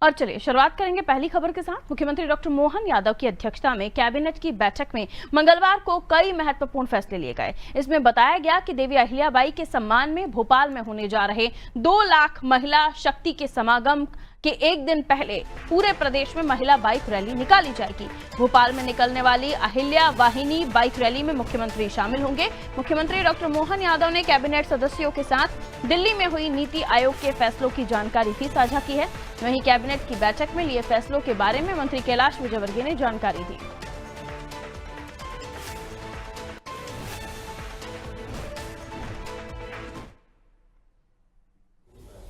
और चलिए शुरुआत करेंगे पहली खबर के साथ। मुख्यमंत्री डॉक्टर मोहन यादव की अध्यक्षता में कैबिनेट की बैठक में मंगलवार को कई महत्वपूर्ण फैसले लिए गए। इसमें बताया गया कि देवी अहिल्याबाई के सम्मान में भोपाल में होने जा रहे 2 लाख महिला शक्ति के समागम के एक दिन पहले पूरे प्रदेश में महिला बाइक रैली निकाली जाएगी। भोपाल में निकलने वाली अहिल्या वाहिनी बाइक रैली में मुख्यमंत्री शामिल होंगे। मुख्यमंत्री डॉक्टर मोहन यादव ने कैबिनेट सदस्यों के साथ दिल्ली में हुई नीति आयोग के फैसलों की जानकारी भी साझा की है। वहीं कैबिनेट की बैठक में लिए फैसलों के बारे में मंत्री कैलाश विजयवर्गीय ने जानकारी दी।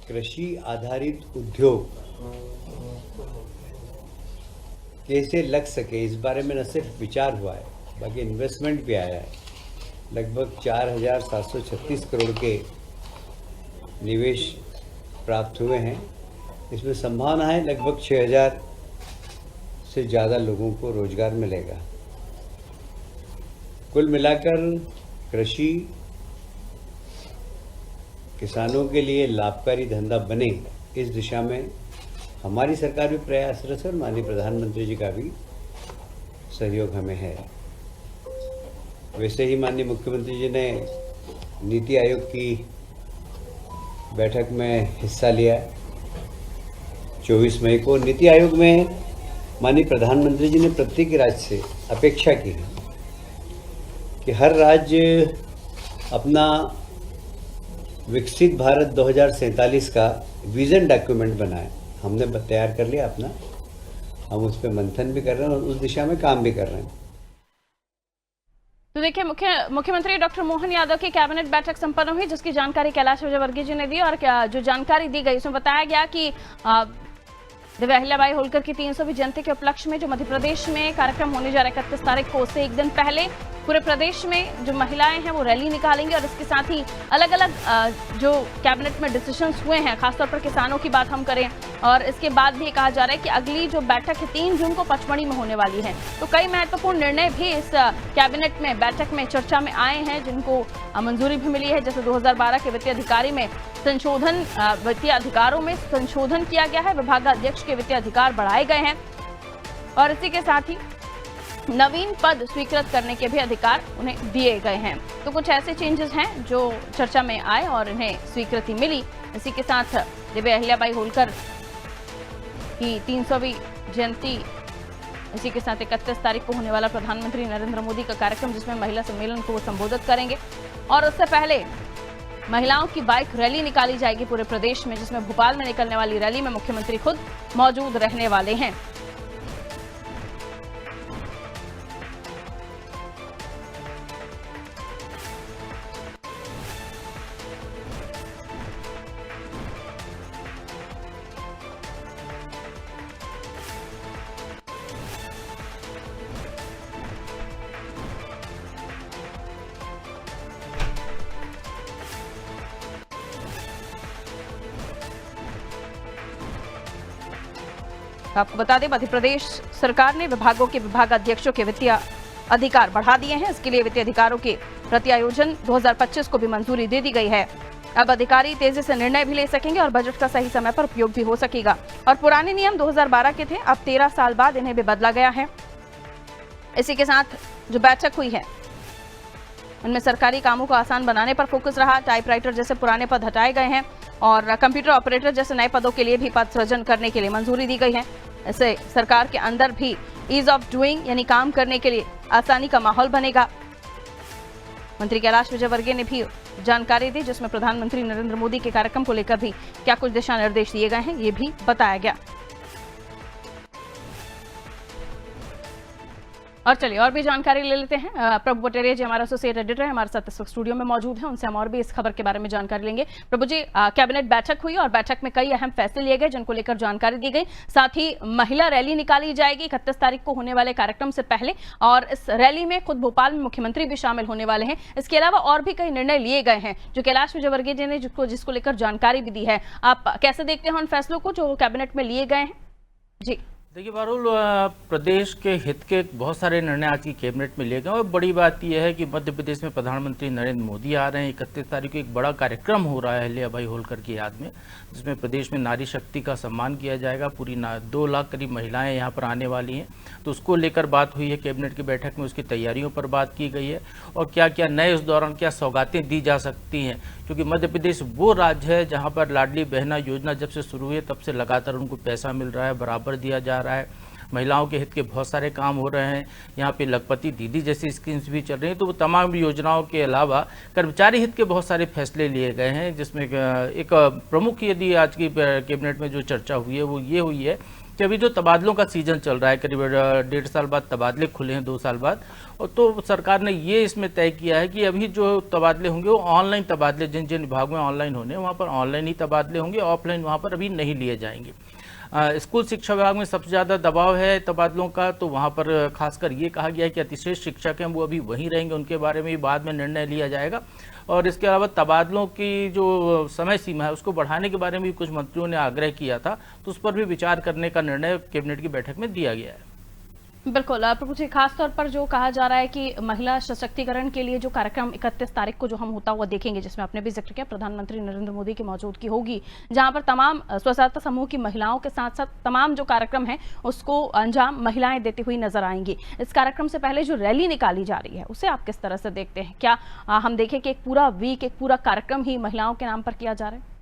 कृषि आधारित उद्योग कैसे लग सके, इस बारे में न सिर्फ विचार हुआ है बल्कि इन्वेस्टमेंट भी आया है। लगभग 4,736 करोड़ के निवेश प्राप्त हुए हैं। इसमें संभावना है लगभग 6,000 से ज़्यादा लोगों को रोजगार मिलेगा। कुल मिलाकर कृषि किसानों के लिए लाभकारी धंधा बने, इस दिशा में हमारी सरकार भी प्रयासरत है और माननीय प्रधानमंत्री जी का भी सहयोग हमें है। वैसे ही माननीय मुख्यमंत्री जी ने नीति आयोग की बैठक में हिस्सा लिया 24 मई को। नीति आयोग में माननीय प्रधानमंत्री जी ने प्रत्येक राज्य से अपेक्षा की है कि हर राज्य अपना विकसित भारत 2047 का विजन डॉक्यूमेंट बनाए। हमने तैयार कर लिया अपना, हम उस पर मंथन भी कर रहे हैं और उस दिशा में काम भी कर रहे हैं। तो देखिए, मुख्यमंत्री डॉक्टर मोहन यादव की कैबिनेट बैठक संपन्न हुई, जिसकी जानकारी कैलाश विजयवर्गीय जी ने दी। और जो जानकारी दी गई उसमें बताया गया कि देवी अहिल्याबाई होलकर की 300वीं जयंती के उपलक्ष्य में जो मध्य प्रदेश में कार्यक्रम होने जा रहा है 31 तारीख को, उससे एक दिन पहले पूरे प्रदेश में जो महिलाएं हैं वो रैली निकालेंगे। और इसके साथ ही अलग अलग जो कैबिनेट में डिसीजंस हुए हैं, खासतौर पर किसानों की बात हम करें, और इसके बाद भी कहा जा रहा है कि अगली जो बैठक है 3 जून को पचमढ़ी में होने वाली है। तो कई महत्वपूर्ण निर्णय भी इस कैबिनेट में बैठक में चर्चा में आए हैं, जिनको मंजूरी भी मिली है। जैसे 2012 के वित्तीय अधिकारी में संशोधन, वित्तीय अधिकारों में संशोधन किया गया है। विभागाध्यक्ष के वित्तीय अधिकार बढ़ाए गए हैं और इसी के साथ ही नवीन पद स्वीकृत करने के भी अधिकार उन्हें दिए गए हैं। तो कुछ ऐसे चेंजेस हैं जो चर्चा में आए और इन्हें स्वीकृति मिली। इसी के साथ देवी अहिल्याबाई होलकर की 300वीं जयंती, इसी के साथ 31 तारीख को होने वाला प्रधानमंत्री नरेंद्र मोदी का कार्यक्रम, जिसमें महिला सम्मेलन को संबोधित करेंगे। और उससे पहले महिलाओं की बाइक रैली निकाली जाएगी पूरे प्रदेश में, जिसमें भोपाल में निकलने वाली रैली में मुख्यमंत्री खुद मौजूद रहने वाले हैं। आपको बता दें, मध्य प्रदेश सरकार ने विभागों के विभागाध्यक्षों के वित्तीय अधिकार बढ़ा दिए हैं। इसके लिए वित्तीय अधिकारों के प्रति आयोजन 2025 को भी मंजूरी दे दी गई है। अब अधिकारी तेजी से निर्णय भी ले सकेंगे और बजट का सही समय पर उपयोग भी हो सकेगा। और पुराने नियम 2012 के थे, अब 13 साल बाद इन्हें भी बदला गया है। इसी के साथ जो बैठक हुई है उनमें सरकारी कामों को आसान बनाने पर फोकस रहा। टाइपराइटर जैसे पुराने पद हटाए गए हैं और कंप्यूटर ऑपरेटर जैसे नए पदों के लिए भी पद सृजन करने के लिए मंजूरी दी गई है। इससे सरकार के अंदर भी ईज ऑफ डूइंग यानी काम करने के लिए आसानी का माहौल बनेगा। मंत्री कैलाश विजयवर्गीय ने भी जानकारी दी, जिसमें प्रधानमंत्री नरेंद्र मोदी के कार्यक्रम को लेकर भी क्या कुछ दिशा निर्देश दिए गए हैं, ये भी बताया गया। और चलिए और भी जानकारी ले लेते हैं। प्रभु पटेरिया जी हमारा एसोसिएट एडिटर है, हमारे साथ इस वक्त स्टूडियो में मौजूद हैं। उनसे हम और भी इस खबर के बारे में जानकारी लेंगे। प्रभु जी, कैबिनेट बैठक हुई और बैठक में कई अहम फैसले लिए गए, जिनको लेकर जानकारी दी गई। साथ ही महिला रैली निकाली जाएगी 31 तारीख को होने वाले कार्यक्रम से पहले, और इस रैली में खुद भोपाल में मुख्यमंत्री भी शामिल होने वाले हैं। इसके अलावा और भी कई निर्णय लिए गए हैं जो कैलाश विजयवर्गीय जी ने जिसको लेकर जानकारी भी दी है। आप कैसे देखते हैं उन फैसलों को जो कैबिनेट में लिए गए हैं? जी देखिए बारुल, प्रदेश के हित के बहुत सारे निर्णय आज की कैबिनेट में लिए गए और बड़ी बात यह है कि मध्य प्रदेश में प्रधानमंत्री नरेंद्र मोदी आ रहे हैं। 31 तारीख को एक बड़ा कार्यक्रम हो रहा है अहिल्याबाई होलकर की याद में, जिसमें प्रदेश में नारी शक्ति का सम्मान किया जाएगा। पूरी 2 लाख करीब महिलाएं यहाँ पर आने वाली हैं, तो उसको लेकर बात हुई है कैबिनेट की बैठक में। उसकी तैयारियों पर बात की गई है और क्या क्या नए इस दौरान क्या सौगातें दी जा सकती हैं, क्योंकि मध्य प्रदेश वो राज्य है जहाँ पर लाडली बहना योजना जब से शुरू हुई है तब से लगातार उनको पैसा मिल रहा है, बराबर दिया जा रहा है। महिलाओं के हित के बहुत सारे काम हो रहे हैं। यहाँ पे लखपति दीदी जैसी स्कीम्स भी चल रही हैं। तो वो तमाम योजनाओं के अलावा कर्मचारी हित के बहुत सारे फैसले लिए गए हैं, जिसमें एक प्रमुख यदि आज की कैबिनेट में जो चर्चा हुई है वो ये हुई है कि अभी जो तबादलों का सीजन चल रहा है, करीब 1.5 साल बाद तबादले खुले हैं, 2 साल बाद, और तो सरकार ने ये इसमें तय किया है कि अभी जो तबादले होंगे वो ऑनलाइन तबादले, जिन जिन विभागों में ऑनलाइन होने वहाँ पर ऑनलाइन ही तबादले होंगे, ऑफलाइन वहाँ पर अभी नहीं लिए जाएंगे। स्कूल शिक्षा विभाग में सबसे ज़्यादा दबाव है तबादलों का, तो वहाँ पर खासकर ये कहा गया है कि अतिश्रेष्ठ शिक्षक हैं वो अभी वहीं रहेंगे, उनके बारे में भी बाद में निर्णय लिया जाएगा। और इसके अलावा तबादलों की जो समय सीमा है उसको बढ़ाने के बारे में भी कुछ मंत्रियों ने आग्रह किया था, तो उस पर भी विचार करने का निर्णय कैबिनेट की बैठक में दिया गया है। बिल्कुल प्रभु जी, खास तौर पर जो कहा जा रहा है कि महिला सशक्तिकरण के लिए जो कार्यक्रम 31 तारीख को जो हम होता हुआ देखेंगे, जिसमें आपने भी जिक्र किया प्रधानमंत्री नरेंद्र मोदी की मौजूदगी होगी, जहां पर तमाम स्वसहायता समूह की महिलाओं के साथ साथ तमाम जो कार्यक्रम है उसको अंजाम महिलाएं देती हुई नजर आएंगी। इस कार्यक्रम से पहले जो रैली निकाली जा रही है उसे आप किस तरह से देखते हैं? क्या हम देखें कि एक पूरा वीक, एक पूरा कार्यक्रम ही महिलाओं के नाम पर किया जा रहा है?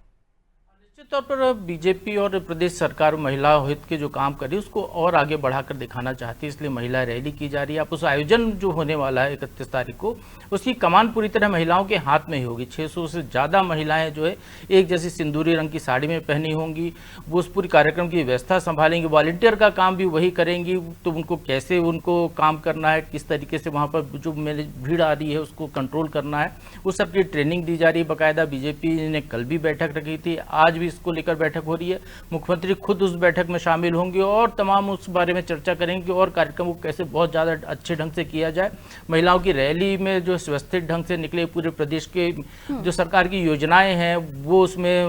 निश्चित तौर पर बीजेपी और प्रदेश सरकार महिला हित के जो काम कर रही है उसको और आगे बढ़ाकर दिखाना चाहती है, इसलिए महिला रैली की जा रही है। आप उस आयोजन जो होने वाला है 31 तारीख को, उसकी कमान पूरी तरह महिलाओं के हाथ में ही होगी। 600 से ज़्यादा महिलाएं जो है एक जैसी सिंदूरी रंग की साड़ी में पहनी होंगी, वो उस पूरी कार्यक्रम की व्यवस्था संभालेंगी। वॉलंटियर का काम भी वही करेंगी, तो उनको कैसे उनको काम करना है, किस तरीके से वहाँ पर जो भीड़ आ रही है उसको कंट्रोल करना है, उस सबकी ट्रेनिंग दी जा रही है बाकायदा। बीजेपी ने कल भी बैठक रखी थी, आज भी इसको लेकर बैठक हो रही है। मुख्यमंत्री खुद उस बैठक में शामिल होंगे और तमाम उस बारे में चर्चा करेंगे कि और कार्यक्रम को कैसे बहुत ज़्यादा अच्छे ढंग से किया जाए। महिलाओं की रैली में जो व्यवस्थित ढंग से निकले पूरे प्रदेश के जो सरकार की योजनाएं हैं वो उसमें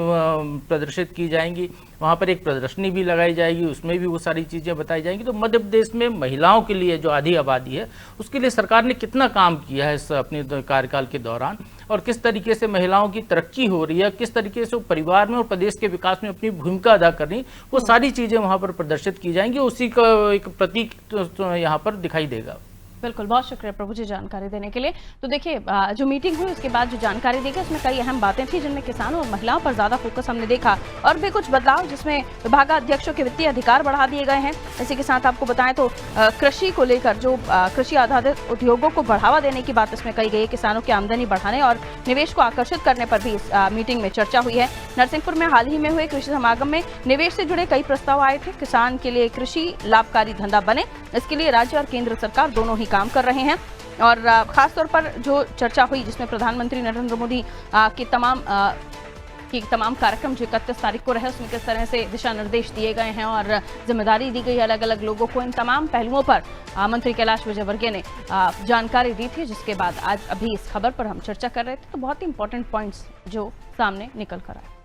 प्रदर्शित की जाएंगी। वहाँ पर एक प्रदर्शनी भी लगाई जाएगी, उसमें भी वो सारी चीज़ें बताई जाएंगी। तो मध्य प्रदेश में महिलाओं के लिए जो आधी आबादी है उसके लिए सरकार ने कितना काम किया है इस अपने कार्यकाल के दौरान, और किस तरीके से महिलाओं की तरक्की हो रही है, किस तरीके से वो परिवार में और प्रदेश के विकास में अपनी भूमिका अदा कर रही, वो सारी चीज़ें वहाँ पर प्रदर्शित की जाएंगी। उसी का एक प्रतीक तो यहाँ पर दिखाई देगा। बिल्कुल, बहुत शुक्रिया प्रभु जी जानकारी देने के लिए। तो देखिए, जो मीटिंग हुई उसके बाद जो जानकारी दी गई उसमें कई अहम बातें थी, जिनमें किसानों और महिलाओं पर ज्यादा फोकस हमने देखा, और भी कुछ बदलाव जिसमें विभागाध्यक्षों के वित्तीय अधिकार बढ़ा दिए गए हैं। इसी के साथ आपको बताएं तो कृषि को लेकर जो कृषि आधारित उद्योगों को बढ़ावा देने की बात इसमें कही गई है। किसानों की आमदनी बढ़ाने और निवेश को आकर्षित करने पर भी इस मीटिंग में चर्चा हुई है। नरसिंहपुर में हाल ही में हुए कृषि समागम में निवेश से जुड़े कई प्रस्ताव आए थे। किसान के लिए कृषि लाभकारी धंधा बने, इसके लिए राज्य और केंद्र सरकार दोनों ही काम कर रहे हैं। और खास तौर पर जो चर्चा हुई जिसमें प्रधानमंत्री नरेंद्र मोदी के तमाम कार्यक्रम जो 31 तारीख को रहे उसमें किस तरह से दिशा निर्देश दिए गए हैं और जिम्मेदारी दी गई अलग अलग लोगों को, इन तमाम पहलुओं पर मंत्री कैलाश विजयवर्गीय ने जानकारी दी थी, जिसके बाद आज अभी इस खबर पर हम चर्चा कर रहे थे। तो बहुत ही इंपॉर्टेंट पॉइंट्स जो सामने निकल कर आए।